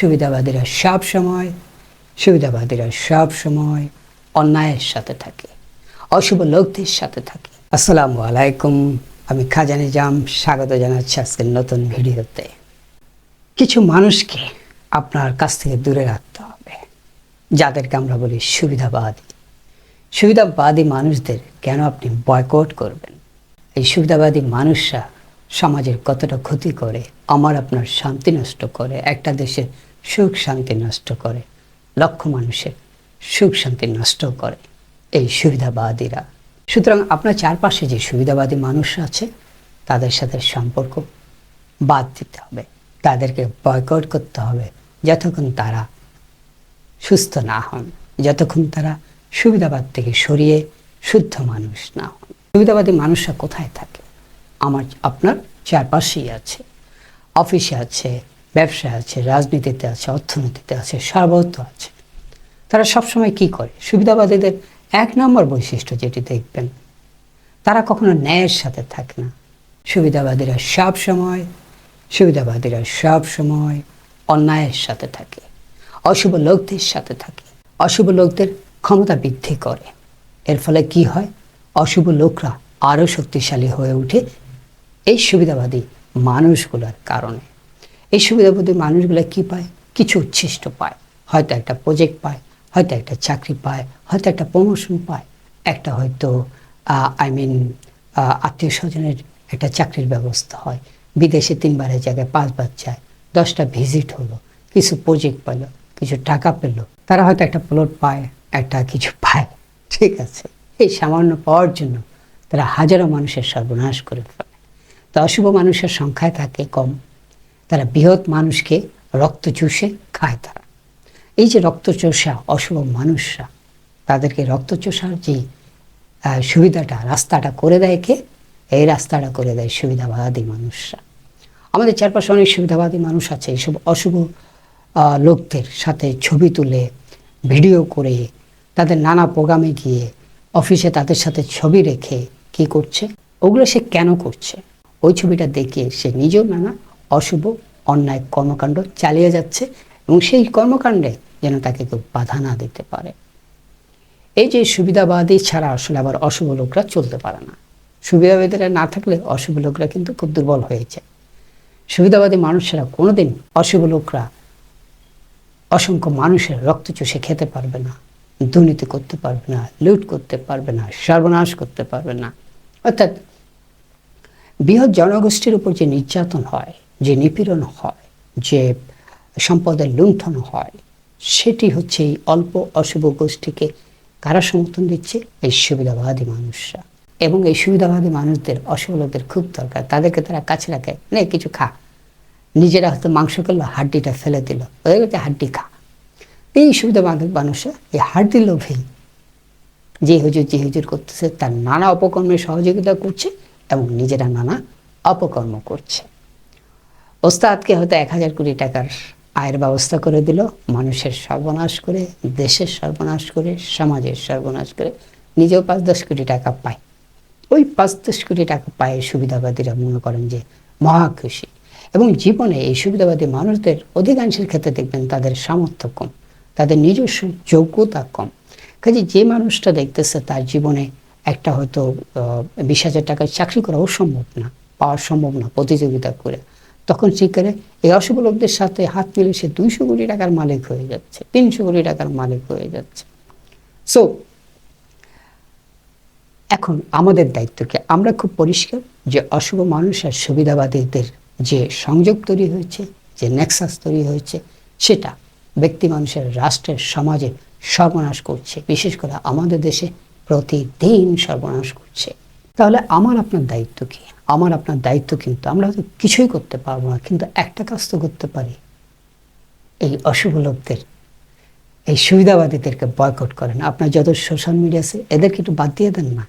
সুবিধাবাদীরা সব সময় অন্যায়ের সাথে থাকে, অশুভ লোকদের সাথে থাকে। আসসালামু আলাইকুম, আমি খাজা নিজাম স্বাগত জানাচ্ছি আজকের নতুন ভিডিওতে। কিছু মানুষকে আপনার কাছ থেকে দূরে রাখতে হবে, যাদেরকে আমরা বলি সুবিধাবাদী মানুষদের কেন আপনি বয়কট করবেন? এই সুবিধাবাদী মানুষরা সমাজের কতটা ক্ষতি করে, আমার আপনার শান্তি নষ্ট করে, একটা দেশের সুখ শান্তি নষ্ট করে, লক্ষ মানুষের সুখ শান্তি নষ্ট করে এই সুবিধাবাদীরা। সুতরাং আপনার চারপাশে যে সুবিধাবাদী মানুষরা আছে তাদের সাথে সম্পর্ক বাদ দিতে হবে, তাদেরকে বয়কট করতে হবে যতক্ষণ তারা সুস্থ না হন, যতক্ষণ তারা সুবিধাবাদ থেকে সরিয়ে শুদ্ধ মানুষ না হন। সুবিধাবাদী মানুষরা কোথায় থাকে? আমার আপনার চারপাশেই আছে, অফিসে আছে, ব্যবসায় আছে, রাজনীতিতে আছে, অর্থনীতিতে আছে, সর্বত্র আছে। তারা সবসময় কি করে? সুবিধাবাদীদের এক নম্বর বৈশিষ্ট্য যেটি দেখবেন, তারা কখনো ন্যায়ের সাথে থাকে না। সুবিধাবাদীরা সব সময় অন্যায়ের সাথে থাকে, অশুভ লোকদের সাথে থাকে, অশুভ লোকদের ক্ষমতা বৃদ্ধি করে। এর ফলে কি হয়? অশুভ লোকরা আরও শক্তিশালী হয়ে ওঠে এই সুবিধাবাদী মানুষগুলোর কারণে। এই সুবিধাবাদী মানুষগুলো কি পায়? কিছু উচ্ছিষ্ট পায়, হয়তো একটা প্রজেক্ট পায়, হয়তো একটা চাকরি পায়, হয়তো একটা প্রমোশন পায়, একটা হয়তো আত্মীয় স্বজনের একটা চাকরির ব্যবস্থা হয়, বিদেশে 3 বারের জায়গায় 5 বার যায়, 10টা ভিজিট হলো, কিছু প্রজেক্ট পেলো, কিছু টাকা পেলো, তারা হয়তো একটা প্লট পায়, একটা কিছু পায়। ঠিক আছে, এই সামান্য পাওয়ার জন্য তারা হাজারো মানুষের সর্বনাশ করে ফেলে। তো অশুভ মানুষের সংখ্যায় থাকে কম, তারা বৃহৎ মানুষকে রক্ত চুষে খায়। তারা এই যে রক্ত চোষা অশুভ মানুষরা, তাদেরকে রক্ত চোষার যে রাস্তাটা করে দেয় কে? এই রাস্তাটা করে দেয় সুবিধাবাদী মানুষরা। আমাদের চারপাশে অনেক সুবিধাবাদী মানুষ আছে, এইসব অশুভ লোকদের সাথে ছবি তুলে ভিডিও করে, তাদের নানা প্রোগ্রামে গিয়ে, অফিসে তাদের সাথে ছবি রেখে কি করছে? ওগুলো সে কেন করছে? ওই ছবিটা দেখে সে নিজেও নানা অশুভ অন্যায় কর্মকাণ্ড চালিয়ে যাচ্ছে, এবং সেই কর্মকাণ্ডে যেন তাকে কেউ বাধা না দিতে পারে। এই যে সুবিধাবাদী ছাড়া আসলে আবার অশুভ লোকরা চলতে পারে না। সুবিধাবাদীরা না থাকলে অশুভ লোকরা কিন্তু খুব দুর্বল হয়ে যায়। সুবিধাবাদী মানুষেরা কোনোদিন অশুভ লোকরা অসংখ্য মানুষের রক্ত চুষে খেতে পারবে না, দুর্নীতি করতে পারবে না, লুট করতে পারবে না, সর্বনাশ করতে পারবে না। অর্থাৎ বৃহৎ জনগোষ্ঠীর উপর যে নির্যাতন হয়, যে নিপীড়ন হয়, যে সম্পদের লুণ্ঠন হয়, সেটি হচ্ছে এই অল্প অশুভ গোষ্ঠীকে কারা সমর্থন দিচ্ছে? এই সুবিধাবাদী মানুষরা। এবং এই সুবিধাবাদী মানুষদের অশুভ লোকদের খুব দরকার, তাদেরকে তারা কাছে রাখে, নে কিছু খা। নিজেরা হয়তো মাংস করলো, হাড্ডিটা ফেলে দিল, ওদের কাছে হাড্ডি খা। এই সুবিধাবাদী মানুষরা এই হাড্ডি লোভেই যে হুজুর করতেছে, তার নানা অপকর্মের সহযোগিতা করছে এবং নিজেরা নানা অপকর্ম করছে। ওস্তাদকে হয়তো 1000 কোটি টাকার আয়ের ব্যবস্থা করে দিল, মানুষের সর্বনাশ করে, দেশের সর্বনাশ করে, সমাজের সর্বনাশ করে, নিজেও 5-10 কোটি টাকা পায়। ওই 5-10 কোটি টাকা পায় সুবিধাবাদীরা মনে করেন যে মহা খুশি। এবং জীবনে এই সুবিধাবাদী মানুষদের অধিকাংশের ক্ষেত্রে দেখবেন তাদের সামর্থ্য কম, তাদের নিজস্ব যোগ্যতা কম। কাজে যে মানুষটা দেখতেছে তার জীবনে একটা হয়তো 20,000 টাকার চাকরি করাও সম্ভব না, পাওয়া সম্ভব না প্রতিযোগিতা করে, তখন সে করে এই অশুভ লোকদের সাথে হাত মিলে সে 200 কোটি টাকার মালিক হয়ে যাচ্ছে, 300 কোটি টাকার মালিক হয়ে যাচ্ছে। সো এখন আমাদের দায়িত্ব কি? আমরা খুব পরিষ্কার যে অশুভ মানুষ আর সুবিধাবাদীদের যে সংযোগ তৈরি হয়েছে, যে নেক্সাস তৈরি হয়েছে, সেটা ব্যক্তি মানুষের, রাষ্ট্রের, সমাজে সর্বনাশ করছে। বিশেষ করে আমাদের দেশে প্রতিদিন সর্বনাশ করছে। তাহলে আমার আপনার দায়িত্ব কি? আমার আপনার দায়িত্ব কিন্তু, আমরা হয়তো কিছুই করতে পারবো না, কিন্তু একটা কাজ তো করতে পারি, এই অশুভ লোকদের, এই সুবিধাবাদীদেরকে বয়কট করেন। আপনার যত সোশ্যাল মিডিয়া আছে এদেরকে একটু বাদ দিয়ে দেন না।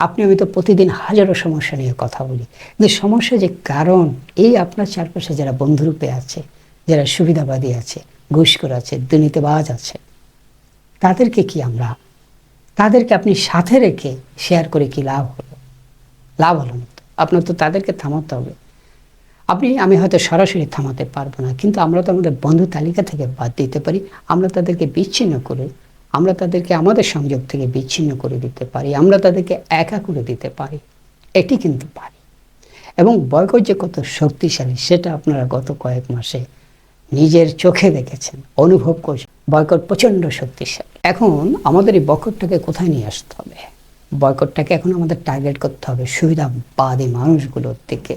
আপনি আমি তো প্রতিদিন হাজারো সমস্যা নিয়ে কথা বলি, কিন্তু সমস্যা যে কারণ এই আপনার চারপাশে যারা বন্ধুরূপে আছে, যারা সুবিধাবাদী আছে, ঘুষখোর আছে, দুর্নীতিবাজ আছে, তাদেরকে কি আমরা, তাদেরকে আপনি সাথে রেখে শেয়ার করে কি লাভ হলো? লাভ হলো না। আপনার তো তাদেরকে থামাতে হবে। আমি হয়তো সরাসরি থামাতে পারবো না, কিন্তু আমরা তো আমাদের বন্ধু তালিকা থেকে বাদ দিতে পারি, আমরা তাদেরকে বিচ্ছিন্ন করে, আমরা তাদেরকে আমাদের সংযোগ থেকে বিচ্ছিন্ন করে দিতে পারি, আমরা তাদেরকে একা করে দিতে পারি, এটি কিন্তু পারি। এবং বয়কট যে কত শক্তিশালী সেটা আপনারা গত কয়েক মাসে নিজের চোখে দেখেছেন, অনুভব করছেন। বয়কট প্রচণ্ড শক্তিশালী। এখন আমাদের এই বয়কটটাকে কোথায় নিয়ে আসতে হবে? বয়কটটাকে এখন আমাদের টার্গেট করতে হবে সুবিধাবাদী মানুষগুলোর দিকে,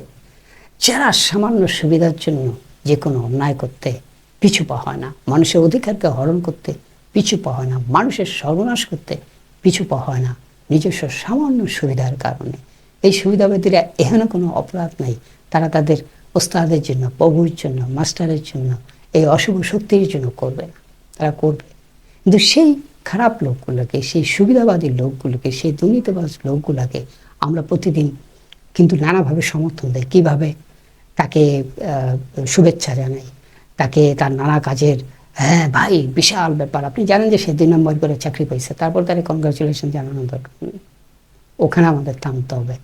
যারা সামান্য সুবিধার জন্য যে কোনো অন্যায় করতে পিছু পা হয় না, মানুষের অধিকারকে হরণ করতে পিছু পা হয় না, মানুষের সর্বনাশ করতে পিছু পা হয় না, নিজস্ব সামান্য সুবিধার কারণে। এই সুবিধাবাদীরা এখানে কোনো অপরাধ নাই, তারা তাদের ওস্তাদের জন্য, প্রভুর জন্য, মাস্টারের জন্য, এই অশুভ শক্তির জন্য করবে না, তারা করবে। কিন্তু সেই খারাপ লোকগুলোকে, সেই সুবিধাবাদী লোকগুলোকে, সেই দুর্নীতিবাজ লোকগুলোকে আমরা প্রতিদিন কিন্তু নানাভাবে সমর্থন দেয়। কীভাবে? তাকে শুভেচ্ছা জানাই, তাকে তার নানা কাজের, হ্যাঁ ভাই বিশাল ব্যাপার, আপনি জানেন যে সে 2 নম্বর করে চাকরি পাইছে, তারপর তারা কনগ্রাচুলেশন জানানো দরকার নেই। ওখানে আমাদের থামতে হবে।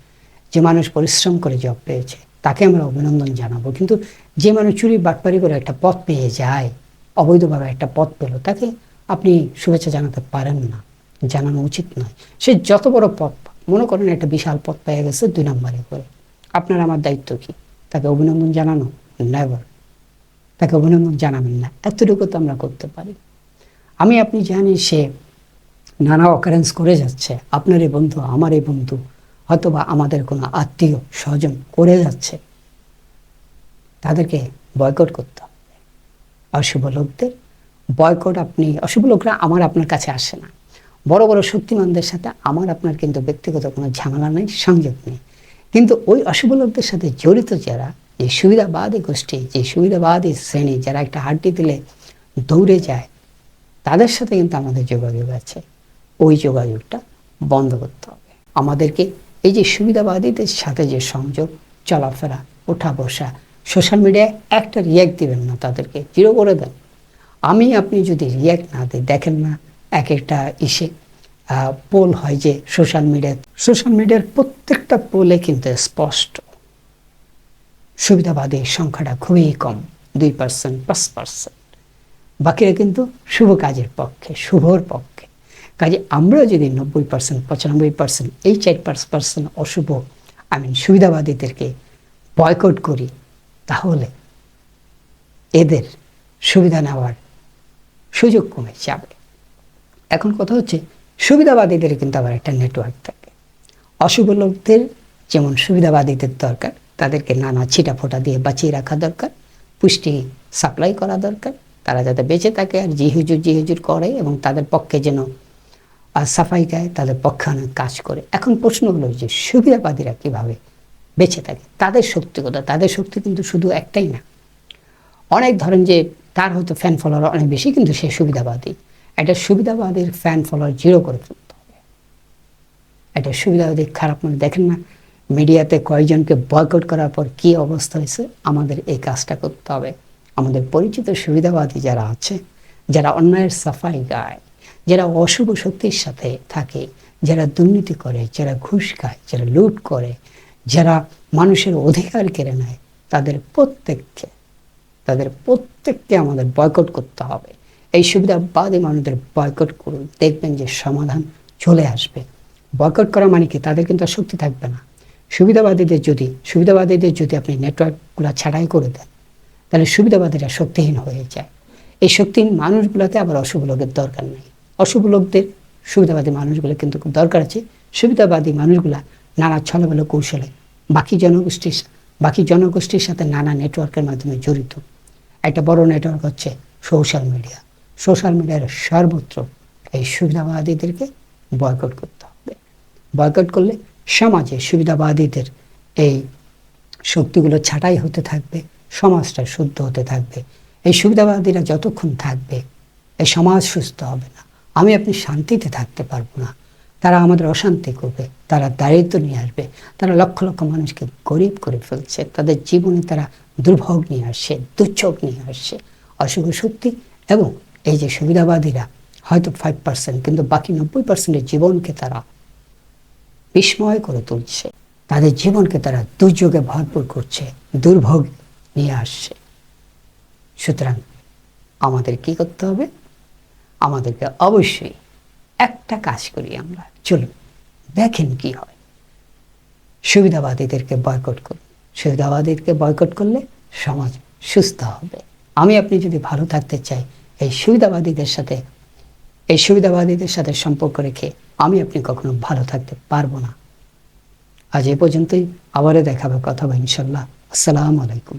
যে মানুষ পরিশ্রম করে জব পেয়েছে তাকে আমরা অভিনন্দন জানাবো, কিন্তু যে মানুষ চুরি বাটপারি করে একটা পথ পেয়ে যায়, অবৈধভাবে একটা পথ পেল, তাকে আপনি শুভেচ্ছা জানাতে পারেন না, জানানো উচিত নয়। সে যত বড় পথ, মনে করেন একটা বিশাল পথ পেয়ে গেছে 2 নম্বরে করে, আপনার আমার দায়িত্ব কি? তাকে অভিনন্দন জানানো? নেভার। তাকে অভিনন্দন জানাবেন না, এতটুকু তো আমরা করতে পারি। আপনি জানি সে নানা অকারেন্স করে যাচ্ছে, আপনার এই বন্ধু, আমার এই বন্ধু, হয়তোবা আমাদের কোনো আত্মীয় স্বজন করে যাচ্ছে, তাদেরকে বয়কট করতে হবে। অশুভ লোকদের বয়কট, অশুভ লোকরা আপনার কাছে আসে না। বড় বড় শক্তিমানদের সাথে আপনার কিন্তু ব্যক্তিগত কোনো ঝামেলা নেই, সংযোগ নেই, কিন্তু ওই অশুভ লোকদের সাথে জড়িত যারা, যে সুবিধাবাদী গোষ্ঠী, যে সুবিধাবাদী শ্রেণী, যারা একটা হাড্ডি দিলে দৌড়ে যায়, তাদের সাথে কিন্তু আমাদের যোগাযোগ আছে। ওই যোগাযোগটা বন্ধ করতে হবে আমাদেরকে। এই যে সুবিধাবাদীদের সাথে যে সংযোগ, চলাফেরা, ওঠা বসা, সোশ্যাল মিডিয়ায় একটা রিয়্যাক্ট দিবেন না, তাদেরকে জিরো করে দেন। আপনি যদি রিয়্যাক্ট না দিই, দেখেন না এক একটা পোল হয় যে সোশ্যাল মিডিয়ার প্রত্যেকটা পোলে কিন্তু স্পষ্ট সুবিধাবাদীর সংখ্যাটা খুবই কম, 2%, 5%। বাকিরা কিন্তু শুভ কাজের পক্ষে, শুভর পক্ষে। কাজে আমরা যদি 90%, 95%, এই 4-5% অশুভ সুবিধাবাদীদেরকে বয়কট করি, তাহলে এদের সুবিধা নেওয়ার সুযোগ কমে যাবে। এখন কথা হচ্ছে, সুবিধাবাদীদের কিন্তু আবার একটা নেটওয়ার্ক থাকে। অশুভ লোকদের যেমন সুবিধাবাদীদের দরকার, তাদেরকে নানা ছিটা ফোটা দিয়ে বাঁচিয়ে রাখা দরকার, পুষ্টি সাপ্লাই করা দরকার, তারা যাতে বেঁচে থাকে আর জি হুজুর করে, এবং তাদের পক্ষে যেন সাফাই গায়, তাদের পক্ষে অনেক কাজ করে। এখন প্রশ্ন হলো যে সুবিধাবাদীরা কিভাবে বেঁচে থাকে, তাদের শক্তি কোথায়? তাদের শক্তি কিন্তু শুধু একটাই না, অনেক। ধরেন যে তার হয়তো ফ্যান ফলোয়ার অনেক বেশি, কিন্তু সে সুবিধাবাদী। একটা সুবিধাবাদীর ফ্যান ফলোয়ার 0 করে ফেলতে হবে। একটা সুবিধাবাদী খারাপ মানে দেখেন না মিডিয়াতে কয়েকজনকে বয়কট করার পর কি অবস্থা হয়েছে। আমাদের এই কাজটা করতে হবে। আমাদের পরিচিত সুবিধাবাদী যারা আছে, যারা অন্যায়ের সাফাই গায়, যারা অশুভ শক্তির সাথে থাকে, যারা দুর্নীতি করে, যারা ঘুষ খায়, যারা লুট করে, যারা মানুষের অধিকার কেড়ে নেয়, তাদের প্রত্যেককে আমাদের বয়কট করতে হবে। এই সুবিধাবাদী মানুষদের বয়কট করুন, দেখবেন যে সমাধান চলে আসবে। বয়কট করা মানে কি? তাদের কিন্তু আর শক্তি থাকবে না। সুবিধাবাদীদের যদি আপনি নেটওয়ার্কগুলো ছাড়াই করে দেন, তাহলে সুবিধাবাদীরা শক্তিহীন হয়ে যায়। এই শক্তিহীন মানুষগুলোতে আবার অশুভ লোকের দরকার নেই। অশুভ লোকদের সুবিধাবাদী মানুষগুলো কিন্তু খুব দরকার আছে। সুবিধাবাদী মানুষগুলা নানা ছলবেলো কৌশলে বাকি জনগোষ্ঠীর সাথে নানা নেটওয়ার্কের মাধ্যমে জড়িত। একটা বড় নেটওয়ার্ক হচ্ছে সোশ্যাল মিডিয়া। সোশ্যাল মিডিয়ার সর্বত্র এই সুবিধাবাদীদেরকে বয়কট করতে হবে। বয়কট করলে সমাজে সুবিধাবাদীদের এই শক্তিগুলো ছাঁটাই হতে থাকবে, সমাজটা শুদ্ধ হতে থাকবে। এই সুবিধাবাদীরা যতক্ষণ থাকবে, এই সমাজ সুস্থ হবে না। আপনি শান্তিতে থাকতে পারবো না। তারা আমাদের অশান্তি করবে, তারা দারিদ্র নিয়ে আসবে, তারা লক্ষ লক্ষ মানুষকে গরিব করে ফেলছে, তাদের জীবনে তারা দুর্ভোগ নিয়ে আসছে, দুর্যোগ নিয়ে আসছে, অশুভ শক্তি। এবং এই যে সুবিধাবাদীরা হয়তো 5%, কিন্তু বাকি 90%-এর জীবনকে তারা বিস্ময় করে তুলছে। তাদের জীবনকে তারা দুর্যোগে ভরপুর করছে, দুর্ভোগ নিয়ে আসছে। সুতরাং আমাদের কি করতে হবে? আমাদেরকে অবশ্যই একটা কাজ করি আমরা, চলুন দেখেন কি হয়। সুবিধাবাদীদেরকে বয়কট করুন। সুবিধাবাদীদেরকে বয়কট করলে সমাজ সুস্থ হবে। আমি আপনি যদি ভালো থাকতে চাই, এই সুবিধাবাদীদের সাথে সম্পর্ক রেখে আমি আপনি কখনো ভালো থাকতে পারবো না। আজ এ পর্যন্তই, আবারও দেখা হবে, কথা হবে ইনশাল্লাহ। আসসালামু আলাইকুম।